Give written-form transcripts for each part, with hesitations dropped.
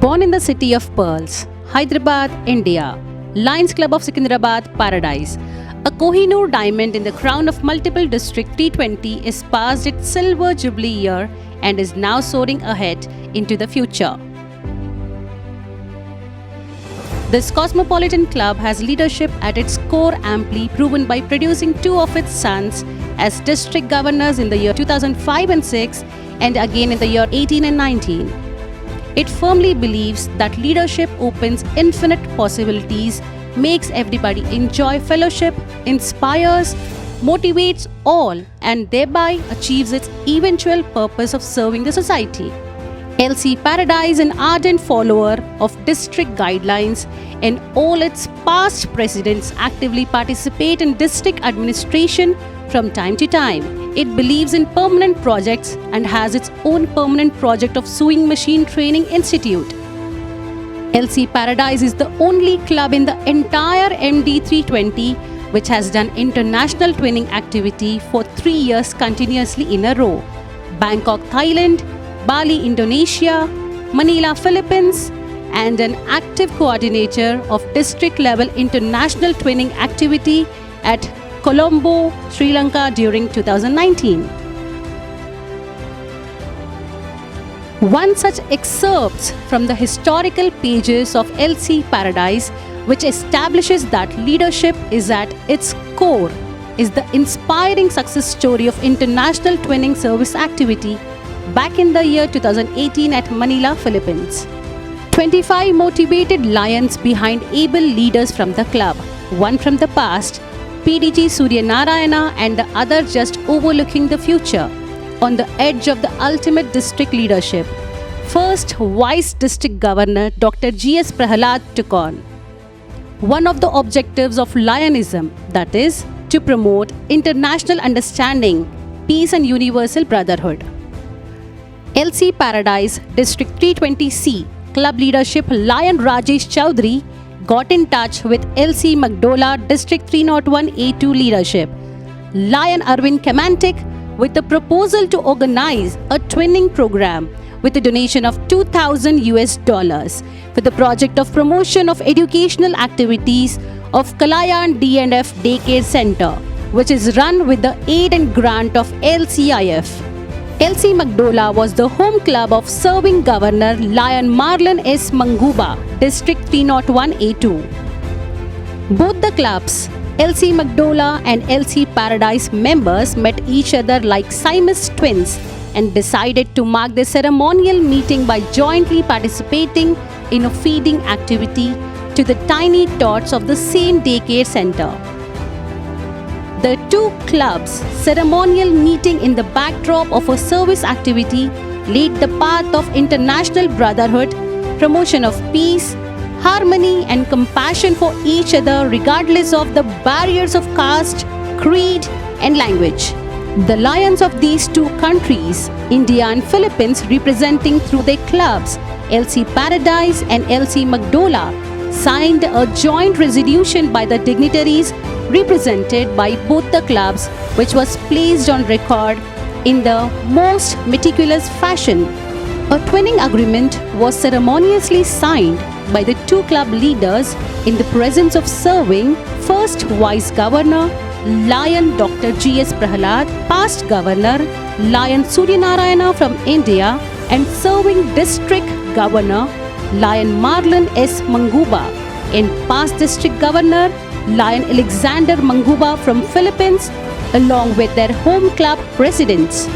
Born in the city of pearls, Hyderabad, India, Lions Club of Secunderabad, Paradise, a Kohinoor diamond in the crown of multiple District T20 is past its silver jubilee year and is now soaring ahead into the future. This cosmopolitan club has leadership at its core amply proven by producing two of its sons as district governors in the year 2005 and 6 and again in the year 18 and 19. It firmly believes that leadership opens infinite possibilities, makes everybody enjoy fellowship, inspires, motivates all, and thereby achieves its eventual purpose of serving the society. LC Paradise, an ardent follower of district guidelines, and all its past presidents actively participate in district administration from time to time. It believes in permanent projects and has its own permanent project of Sewing Machine Training Institute. LC Paradise is the only club in the entire MD 320 which has done international twinning activity for 3 years continuously in a row. Bangkok, Thailand, Bali, Indonesia, Manila, Philippines, and an active coordinator of district-level international twinning activity at Colombo, Sri Lanka during 2019. One such excerpts from the historical pages of LC Paradise, which establishes that leadership is at its core, is the inspiring success story of international twinning service activity back in the year 2018 at Manila, Philippines. 25 motivated lions behind able leaders from the club, one from the past, PDG Surya Narayana, and the other just overlooking the future, on the edge of the ultimate district leadership. First Vice District Governor Dr. G.S. Prahalad took on one of the objectives of Lionism, that is, to promote international understanding, peace and universal brotherhood. LC Paradise District 320C Club leadership Lion Rajesh Chowdhury got in touch with LC Magdola District 301A2 leadership Lion Arvind Kemantik with a proposal to organize a twinning program with a donation of $2,000 for the project of promotion of educational activities of Kalayan D&F Daycare Center, which is run with the aid and grant of LCIF. LC Magdola was the home club of serving Governor Lion Marlon S. Manguba, District 301A2. Both the clubs, LC Magdola and LC Paradise members met each other like Siamese twins and decided to mark their ceremonial meeting by jointly participating in a feeding activity to the tiny tots of the same daycare center. The two clubs' ceremonial meeting in the backdrop of a service activity laid the path of international brotherhood, promotion of peace, harmony and compassion for each other regardless of the barriers of caste, creed and language. The lions of these two countries, India and Philippines, representing through their clubs, LC Paradise and LC Magdola, signed a joint resolution by the dignitaries represented by both the clubs, which was placed on record in the most meticulous fashion. A twinning agreement was ceremoniously signed by the two club leaders in the presence of serving first Vice Governor Lion Dr. G.S. Prahalad, past Governor Lion Surya Narayana from India, and serving District Governor Lion Marlon S. Manguba, and past District Governor Lion Alexander Manguba from Philippines, along with their home club presidents.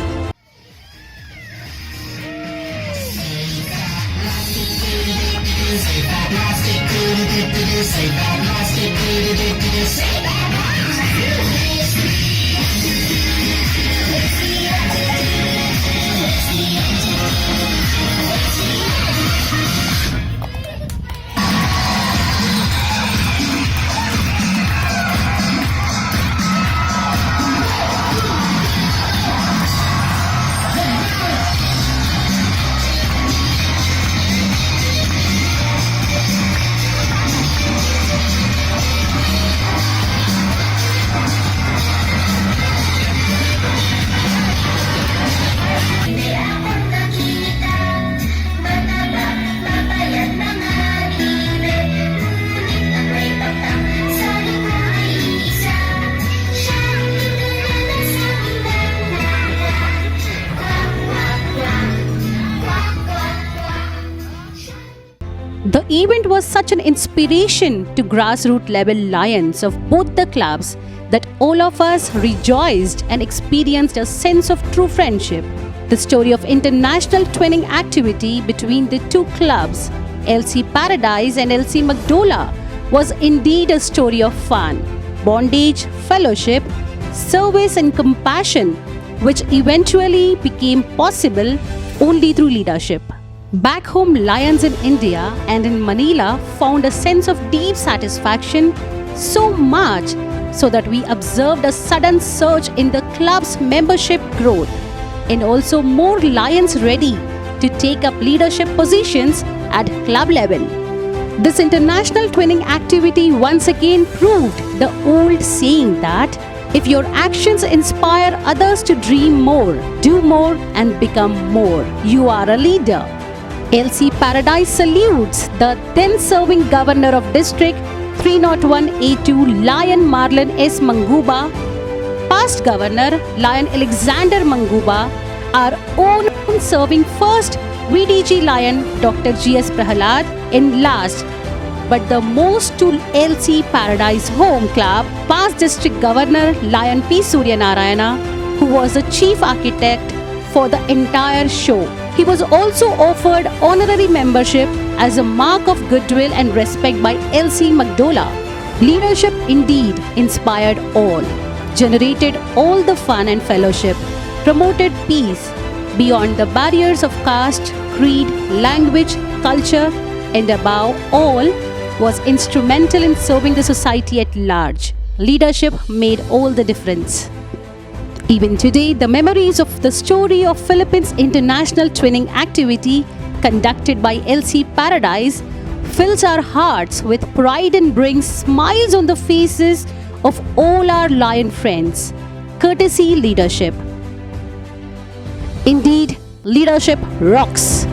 was such an inspiration to grassroots level lions of both the clubs that all of us rejoiced and experienced a sense of true friendship. The story of international twinning activity between the two clubs, LC Paradise and LC Magdola, was indeed a story of fun, bondage, fellowship, service and compassion, which eventually became possible only through leadership. Back home, Lions in India and in Manila found a sense of deep satisfaction, so much so that we observed a sudden surge in the club's membership growth and also more Lions ready to take up leadership positions at club level. This international twinning activity once again proved the old saying that if your actions inspire others to dream more, do more and become more, you are a leader. LC Paradise salutes the then serving Governor of District 301A2 Lion Marlon S. Manguba, past Governor Lion Alexander Manguba, our own serving first VDG Lion Dr. G.S. Prahalad, and last but the most to LC Paradise Home Club, past District Governor Lion P. Suryanarayana, who was the chief architect for the entire show. He was also offered honorary membership as a mark of goodwill and respect by LC Magdola. Leadership indeed inspired all, generated all the fun and fellowship, promoted peace beyond the barriers of caste, creed, language, culture, and above all, was instrumental in serving the society at large. Leadership made all the difference. Even today, the memories of the story of Philippines International Twinning activity conducted by LC Paradise fills our hearts with pride and brings smiles on the faces of all our Lion friends. Courtesy leadership. Indeed, leadership rocks.